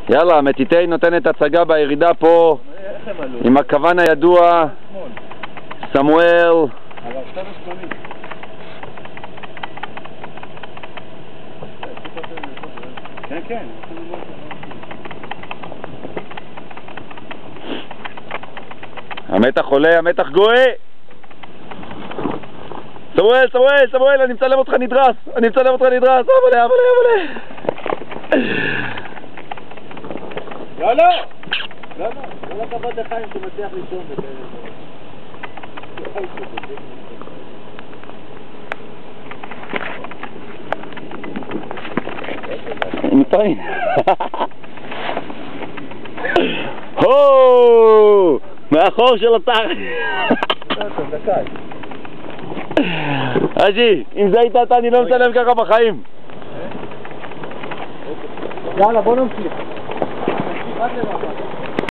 יאללה, מטיטי נותנת הצגה בירידה פה עם הכוון הידוע סמואל. כן, כן. המתח עולה, המתח גואה. סמואל, אני מצלם אותך נדרס. אבא. לא, כל הכבוד לחיים שהוא מצליח לישון מצרים. הו! מאחור של התר. אג'י, אם זה היית אתה אני לא מצלם ככה בחיים. יאללה, בוא נמשיך.